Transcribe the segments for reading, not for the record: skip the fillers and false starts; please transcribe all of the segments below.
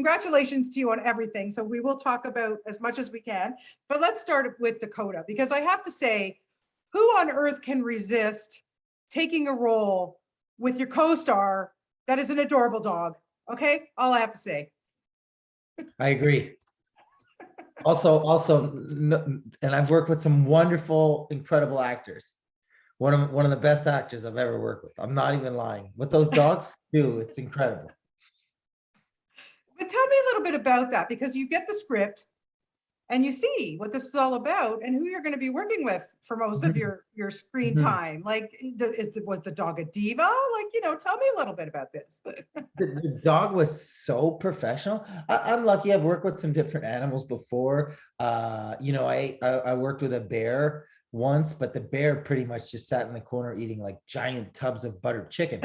congratulations to you on everything. So we will talk about as much as we can, but let's start with Dakota, because I have to say, who on earth can resist taking a role with your co-star that is an adorable dog? Okay, all I have to say. I agree. Also, and I've worked with some wonderful, incredible actors. One of the best actors I've ever worked with. I'm not even lying. What those dogs do, it's incredible. But tell me a little bit about that, because you get the script and you see what this is all about and who you're going to be working with for most of your screen time. Like, was the dog a diva? Like, tell me a little bit about this. The dog was so professional. I'm lucky. I've worked with some different animals before. I worked with a bear once, but the bear pretty much just sat in the corner eating like giant tubs of buttered chicken.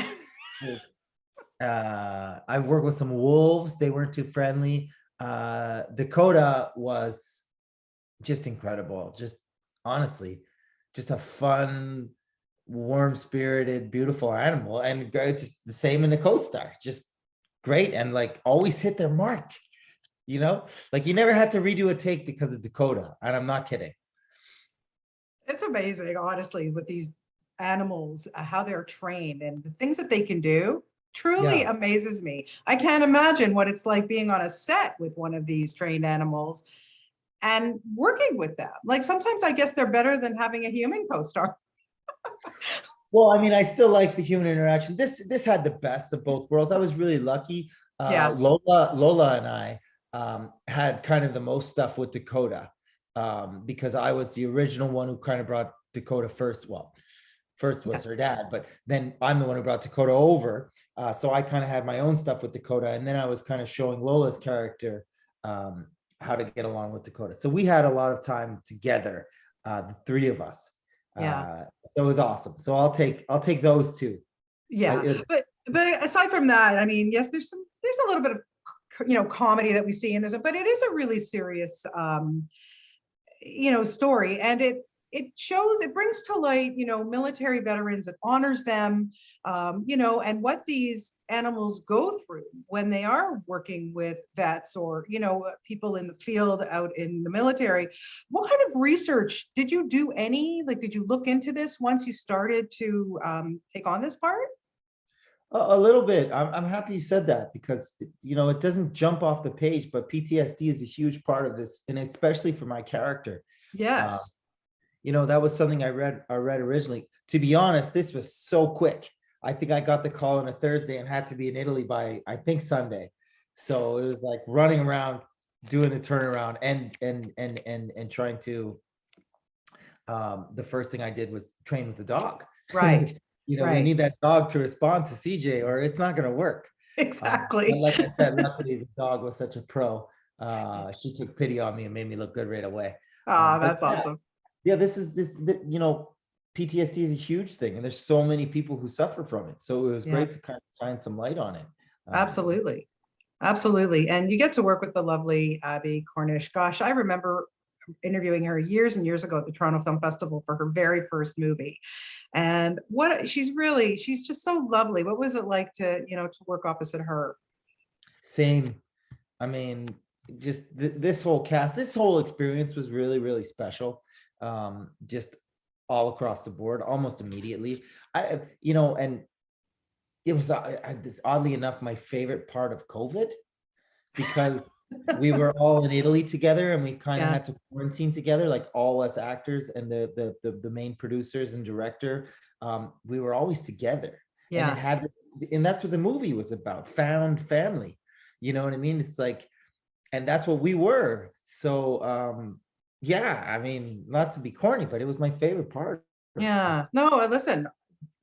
I've worked with some wolves. They weren't too friendly. Dakota was just incredible. Just honestly, just a fun, warm-spirited, beautiful animal. And just the same in the co-star, just great. And like always hit their mark, like you never had to redo a take because of Dakota. And I'm not kidding. It's amazing, honestly, with these animals, how they're trained and the things that they can do. Truly amazes me. I can't imagine what it's like being on a set with one of these trained animals and working with them. Like, sometimes I guess they're better than having a human co-star. Well, I mean, I still like the human interaction. This had the best of both worlds. I was really lucky. Lola and I had kind of the most stuff with Dakota because I was the original one who kind of brought Dakota first. Well, first was her dad, but then I'm the one who brought Dakota over. So I kind of had my own stuff with Dakota. And then I was kind of showing Lola's character how to get along with Dakota. So we had a lot of time together, the three of us. So it was awesome. So I'll take those two. But aside from that, I mean, yes, there's a little bit of comedy that we see in this, but it is a really serious story, and it brings to light military veterans. It honors them, and what these animals go through when they are working with vets or people in the field out in the military. What kind of research did you do? Did you look into this once you started to take on this part? A little bit. I'm happy you said that, because it doesn't jump off the page, but PTSD is a huge part of this, and especially for my character. Yes. That was something I read originally. To be honest, this was so quick. I think I got the call on a Thursday and had to be in Italy by, I think, Sunday. So it was like running around, doing the turnaround and trying to, the first thing I did was train with the dog. Right. We need that dog to respond to CJ or it's not going to work. Exactly. Like I said, luckily the dog was such a pro. She took pity on me and made me look good right away. That's awesome. Yeah, PTSD is a huge thing, and there's so many people who suffer from it. So it was great to kind of shine some light on it. Absolutely. And you get to work with the lovely Abby Cornish. Gosh, I remember interviewing her years and years ago at the Toronto Film Festival for her very first movie. And she's just so lovely. What was it like to work opposite her? Same. I mean, just this whole cast, this whole experience was really, really special. Just all across the board, almost immediately. And it was this, oddly enough, my favorite part of COVID, because we were all in Italy together and we kind of had to quarantine together, like all us actors and the main producers and director. We were always together. And that's what the movie was about, found family. You know what I mean? It's like, and that's what we were. So I mean, not to be corny, but it was my favorite part. No, listen,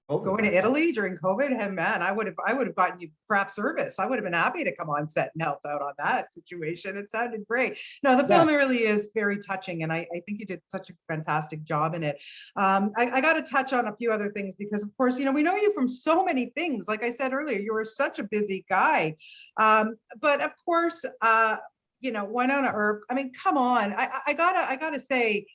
going to Italy during COVID, hey man, I would have gotten you craft service. I would have been happy to come on set and help out on that situation. It sounded great. No, the film really is very touching, and I think you did such a fantastic job in it. I got to touch on a few other things because, of course, we know you from so many things. Like I said earlier, you were such a busy guy, but of course, Wynnona Earp. I mean, come on, I gotta say,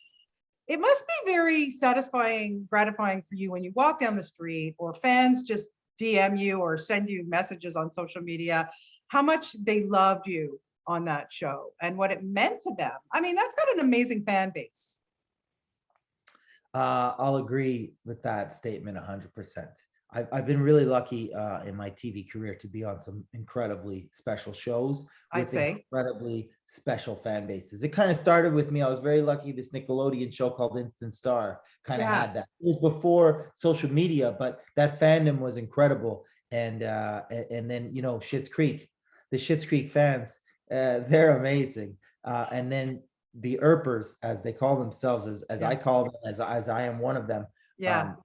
it must be very satisfying, gratifying for you when you walk down the street or fans just DM you or send you messages on social media how much they loved you on that show and what it meant to them. I mean, that's got an amazing fan base. I'll agree with that statement 100%. I've been really lucky in my TV career to be on some incredibly special shows I'd with say. incredibly special fan bases. It kind of started with me. I was very lucky. This Nickelodeon show called Instant Star kind of Yeah. had that. It was before social media, but that fandom was incredible. And then, you know, Schitts Creek, the Schitts Creek fans, they're amazing. And then the Earpers, as they call themselves, as Yeah. I call them, as I am one of them. Yeah.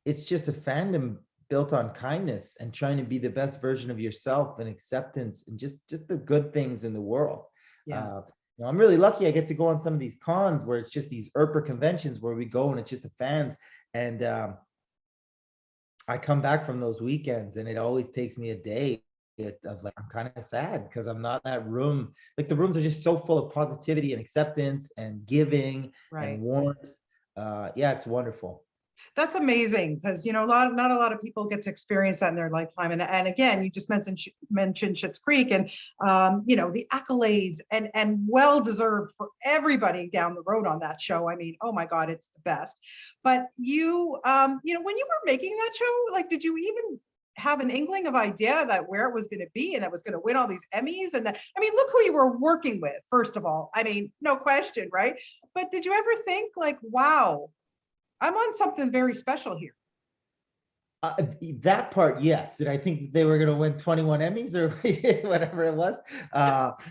It's just a fandom built on kindness and trying to be the best version of yourself and acceptance and just the good things in the world. Yeah. You know, I'm really lucky I get to go on some of these cons where it's just these Earper conventions where we go and it's just the fans. And I come back from those weekends and it always takes me a day of like, I'm kind of sad because I'm not in that room. Like the rooms are just so full of positivity and acceptance and giving Right. and warmth. Yeah, it's wonderful. That's amazing because, you know, not a lot of people get to experience that in their lifetime. And again, you just mentioned Schitts Creek and, you know, the accolades and well-deserved for everybody down the road on that show. I mean, oh my God, it's the best. But you know, when you were making that show, like, did you even have an inkling of idea that where it was going to be and that was going to win all these Emmys? And that, I mean, look who you were working with, first of all. I mean, no question, right? But did you ever think like, wow, I'm on something very special here? That part, yes. Did I think they were going to win 21 Emmys or whatever it was?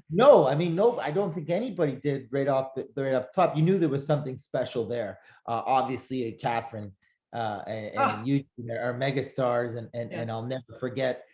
No, I mean, no, I don't think anybody did right off the top. You knew there was something special there. Obviously, Catherine and you are mega stars, and I'll never forget.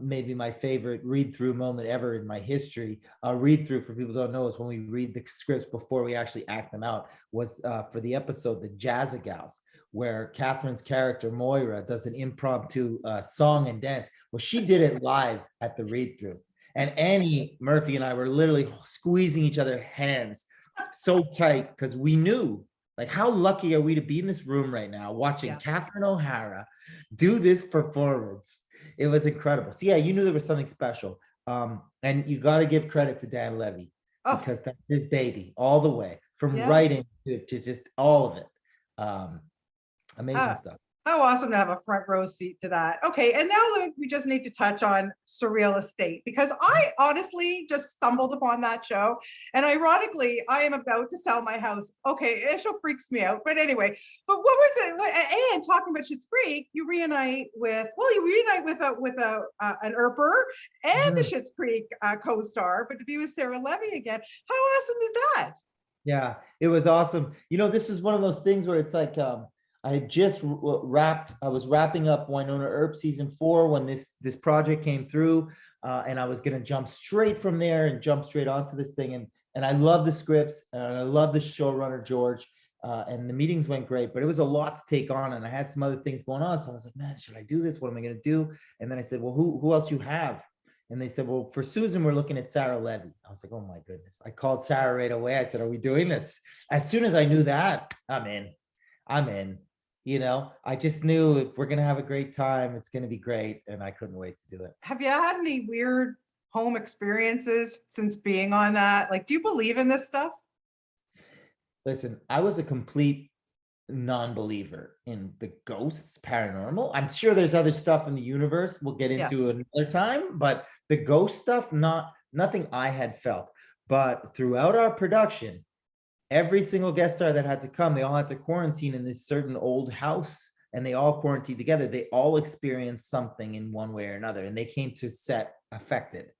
Maybe my favorite read-through moment ever in my history. Read-through, for people who don't know, is when we read the scripts before we actually act them out, was for the episode The Jazzagals, where Catherine's character Moira does an impromptu song and dance. Well, she did it live at the read-through. And Annie Murphy and I were literally squeezing each other's hands so tight because we knew, like, how lucky are we to be in this room right now watching Catherine O'Hara do this performance. It was incredible. So yeah, you knew there was something special. And you got to give credit to Dan Levy because that's his baby all the way, from writing to just all of it. Amazing stuff. How awesome to have a front row seat to that. Okay, and now we just need to touch on Surreal Estate because I honestly just stumbled upon that show. And ironically, I am about to sell my house. Okay, it show freaks me out. But anyway, but what was it? And talking about Schitts Creek, you reunite with an Earper and a Schitts Creek co-star, but to be with Sarah Levy again. How awesome is that? Yeah, it was awesome. You know, this is one of those things where it's like, I had just I was wrapping up Wynnona Earp season 4 when this project came through, and I was going to jump straight from there and jump straight onto this thing. And I love the scripts, and I love the showrunner, George, and the meetings went great, but it was a lot to take on, and I had some other things going on. So I was like, man, should I do this? What am I going to do? And then I said, well, who else you have? And they said, well, for Susan, we're looking at Sarah Levy. I was like, oh my goodness. I called Sarah right away. I said, are we doing this? As soon as I knew that, I'm in. You know, I just knew we're going to have a great time. It's going to be great. And I couldn't wait to do it. Have you had any weird home experiences since being on that? Like, do you believe in this stuff? Listen, I was a complete non-believer in the ghosts, paranormal. I'm sure there's other stuff in the universe we'll get into another time, but the ghost stuff, nothing I had felt. But throughout our production, every single guest star that had to come, they all had to quarantine in this certain old house, and they all quarantined together. They all experienced something in one way or another, and they came to set affected.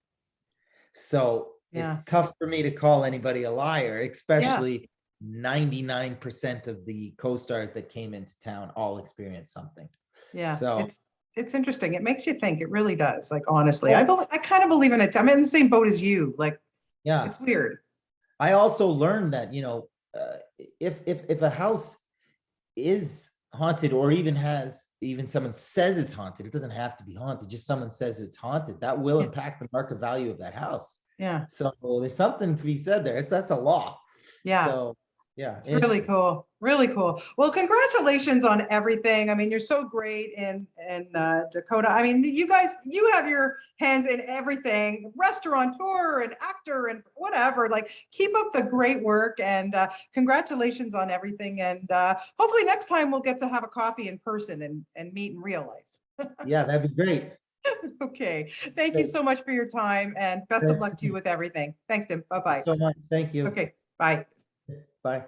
So it's tough for me to call anybody a liar, especially 99% of the co-stars that came into town all experienced something. Yeah, so it's interesting. It makes you think. It really does. Like, honestly, I kind of believe in it. I'm in the same boat as you. Like, it's weird. I also learned that, you know, if a house is haunted, or even someone says it's haunted, it doesn't have to be haunted. Just someone says it's haunted, that will impact the market value of that house. Yeah. So there's something to be said there. That's a law. Yeah. So Yeah. It's really cool. Really cool. Well, congratulations on everything. I mean, you're so great in Dakota. I mean, you guys, you have your hands in everything, restaurateur and actor and whatever. Like, keep up the great work and congratulations on everything. And hopefully next time we'll get to have a coffee in person and meet in real life. Yeah, that'd be great. Okay. Thank you so much for your time and best of luck to you with everything. Thanks, Tim. Thank Bye-bye. you so much. Thank you. Okay. Bye. Bye.